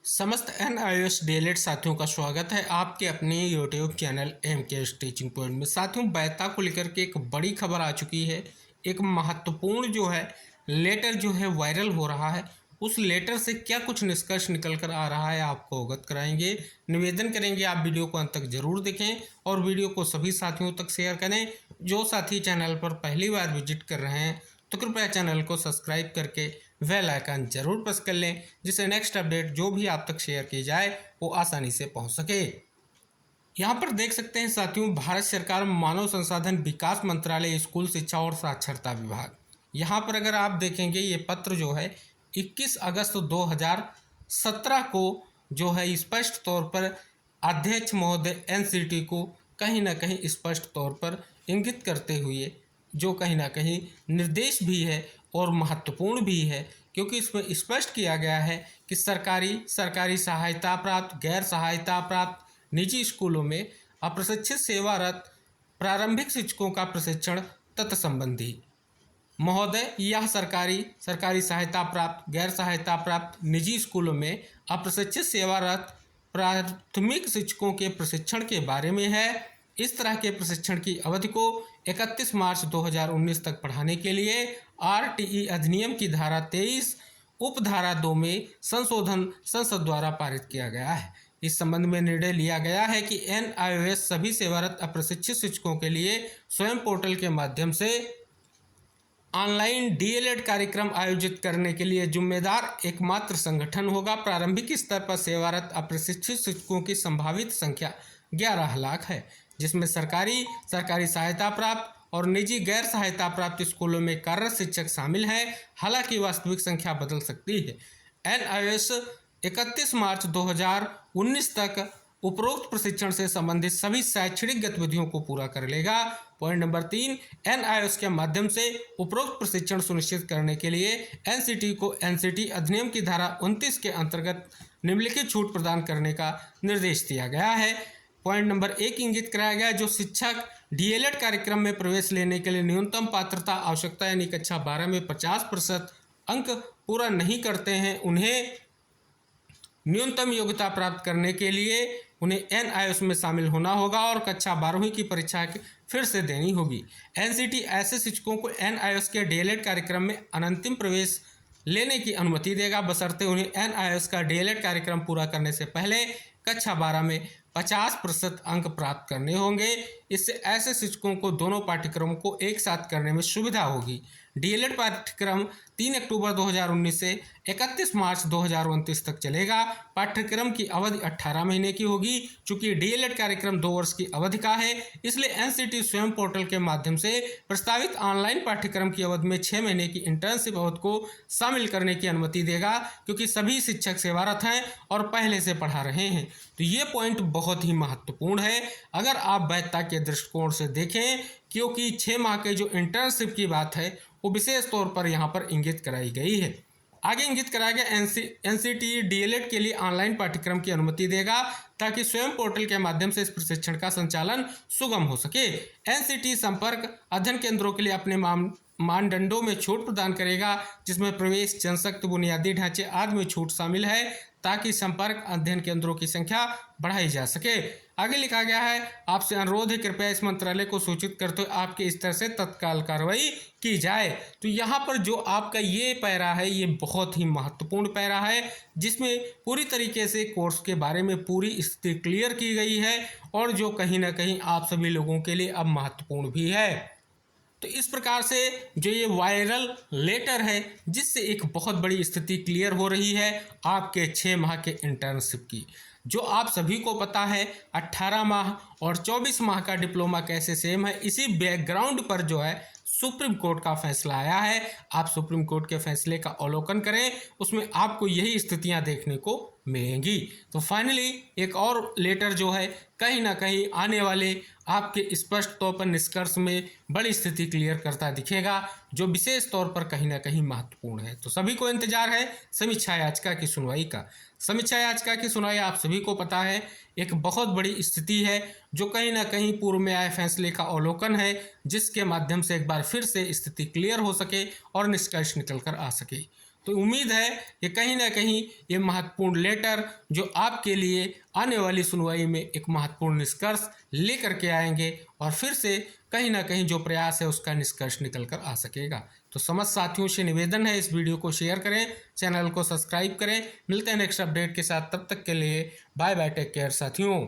समस्त NIOS DElEd साथियों का स्वागत है आपके अपने YouTube channel MK teaching point में। साथियों, बैता को लेकर के एक बड़ी खबर आ चुकी है। एक महत्वपूर्ण जो है लेटर जो है वायरल हो रहा है। उस लेटर से क्या कुछ निष्कर्ष निकल कर आ रहा है आपको अवगत कराएंगे। निवेदन करेंगे आप वीडियो को अंत तक जरूर देखें और वीडियो को सभी साथियों तक शेयर करें। जो साथी चैनल पर पहली बार विजिट कर रहे हैं तो कृपया चैनल को सब्सक्राइब करके बेल आइकन जरूर प्रेस कर लें, जिससे नेक्स्ट अपडेट जो भी आप तक शेयर की जाए वो आसानी से पहुंच सके। यहाँ पर देख सकते हैं साथियों, भारत सरकार मानव संसाधन विकास मंत्रालय, स्कूल शिक्षा और साक्षरता विभाग। यहाँ पर अगर आप देखेंगे ये पत्र जो है 21 अगस्त 2017 को जो है स्पष्ट तौर पर अध्यक्ष महोदय NCT को कहीं ना कहीं स्पष्ट तौर पर इंगित करते हुए जो कहीं ना कहीं निर्देश भी है और महत्वपूर्ण भी है, क्योंकि इसमें स्पष्ट किया गया है कि सरकारी सहायता प्राप्त, गैर सहायता प्राप्त निजी स्कूलों में अप्रशिक्षित सेवारत प्रारंभिक शिक्षकों का प्रशिक्षण तत्संबंधी महोदय, यह सरकारी सहायता प्राप्त, गैर सहायता प्राप्त निजी स्कूलों में अप्रशिक्षित सेवारत प्राथमिक शिक्षकों के प्रशिक्षण के बारे में है। इस तरह के प्रशिक्षण की अवधि को 31 मार्च 2019 तक बढ़ाने के लिए RTE अधिनियम की धारा 23 उपधारा 2 में संशोधन संसद द्वारा पारित किया गया है। इस संबंध में निर्णय लिया गया है कि NIOS सभी सेवारत अप्रशिक्षित शिक्षकों के लिए स्वयं पोर्टल के माध्यम से ऑनलाइन DLED कार्यक्रम आयोजित करने के लिए जिम्मेदार एकमात्र संगठन होगा। प्रारंभिक स्तर पर सेवारत अप्रशिक्षित शिक्षकों की संभावित संख्या 11 लाख है, जिसमें सरकारी सहायता प्राप्त और निजी गैर सहायता प्राप्त स्कूलों में कार्यरत शिक्षक शामिल हैं। हालांकि वास्तविक संख्या बदल सकती है। NIOS 31 मार्च 2019 तक उपरोक्त प्रशिक्षण से संबंधित सभी शैक्षणिक गतिविधियों को पूरा कर लेगा। पॉइंट नंबर 3, NIOS के माध्यम से उपरोक्त प्रशिक्षण सुनिश्चित करने के लिए NCT को NCT अधिनियम की धारा 29 के अंतर्गत निम्नलिखित छूट प्रदान करने का निर्देश दिया गया है। पॉइंट नंबर 1 इंगित कराया गया, जो शिक्षक DLED कार्यक्रम में प्रवेश लेने के लिए न्यूनतम पात्रता आवश्यकता यानी कक्षा 12 में 50% अंक पूरा नहीं करते हैं, उन्हें न्यूनतम योग्यता प्राप्त करने के लिए उन्हें NIOS में शामिल होना होगा और कक्षा 12वीं की परीक्षा फिर से देनी होगी। NCT ऐसे शिक्षकों को NIOS के DLED कार्यक्रम में अनंतिम प्रवेश लेने की अनुमति देगा, बशर्ते उन्हें NIOS का DLED कार्यक्रम पूरा करने से पहले कक्षा 12 में 50% अंक प्राप्त करने होंगे। इससे ऐसे शिक्षकों को दोनों पाठ्यक्रमों को एक साथ करने में सुविधा होगी। DLED पाठ्यक्रम 3 अक्टूबर 2019 से 31 मार्च 2029 तक चलेगा। पाठ्यक्रम की अवधि 18 महीने की होगी। चूंकि DLED कार्यक्रम 2 वर्ष की अवधि का है, इसलिए NCT स्वयं पोर्टल के माध्यम से प्रस्तावित ऑनलाइन पाठ्यक्रम की अवधि में 6 महीने की इंटर्नशिप अवधि को शामिल करने की अनुमति देगा, क्योंकि सभी शिक्षक सेवारत हैं और पहले से पढ़ा रहे हैं। तो ये पॉइंट बहुत ही महत्वपूर्ण है अगर आप वैधता के दृष्टिकोण से देखें, क्योंकि 6 माह के जो इंटर्नशिप की बात है वो विशेष तौर पर यहाँ पर इंगित कराई गई है। आगे इंगित कराया गया NCT DLED के लिए ऑनलाइन पाठ्यक्रम की अनुमति देगा, ताकि स्वयं पोर्टल के माध्यम से इस प्रशिक्षण का संचालन सुगम हो सके। NCT संपर्क अध्ययन केंद्रों के लिए अपने मानदंडों में छूट प्रदान करेगा, जिसमें प्रवेश, जनशक्ति, बुनियादी ढांचे आदि में छूट शामिल है, ताकि संपर्क अध्ययन केंद्रों की संख्या बढ़ाई जा सके। आगे लिखा गया है, आपसे अनुरोध है कृपया इस मंत्रालय को सूचित करते हुए आपके स्तर से तत्काल कार्रवाई की जाए। तो यहाँ पर जो आपका ये पैरा है ये बहुत ही महत्वपूर्ण पैरा है, जिसमें पूरी तरीके से कोर्स के बारे में पूरी स्थिति क्लियर की गई है और जो कहीं ना कहीं आप सभी लोगों के लिए अब महत्वपूर्ण भी है। तो इस प्रकार से जो ये वायरल लेटर है, जिससे एक बहुत बड़ी स्थिति क्लियर हो रही है आपके 6 माह के इंटर्नशिप की। जो आप सभी को पता है 18 माह और 24 माह का डिप्लोमा कैसे सेम है, इसी बैकग्राउंड पर जो है सुप्रीम कोर्ट का फैसला आया है। आप सुप्रीम कोर्ट के फैसले का अवलोकन करें, उसमें आपको यही स्थितियां देखने को मिलेंगी। तो फाइनली एक और लेटर जो है कहीं ना कहीं आने वाले आपके स्पष्ट तौर पर निष्कर्ष में बड़ी स्थिति क्लियर करता दिखेगा, जो विशेष तौर पर कहीं ना कहीं महत्वपूर्ण है। तो सभी को इंतजार है समीक्षा याचिका की सुनवाई का। समीक्षा याचिका की सुनवाई आप सभी को पता है एक बहुत बड़ी स्थिति है, जो कहीं ना कहीं पूर्व में आए फैसले का अवलोकन है, जिसके माध्यम से एक बार फिर से स्थिति क्लियर हो सके और निष्कर्ष निकल कर आ सके। तो उम्मीद है कि कहीं ना कहीं ये महत्वपूर्ण लेटर जो आपके लिए आने वाली सुनवाई में एक महत्वपूर्ण निष्कर्ष लेकर के आएंगे और फिर से कहीं ना कहीं जो प्रयास है उसका निष्कर्ष निकल कर आ सकेगा। तो समस्त साथियों से निवेदन है, इस वीडियो को शेयर करें, चैनल को सब्सक्राइब करें। मिलते हैं नेक्स्ट अपडेट के साथ, तब तक के लिए बाय बाय, टेक केयर साथियों।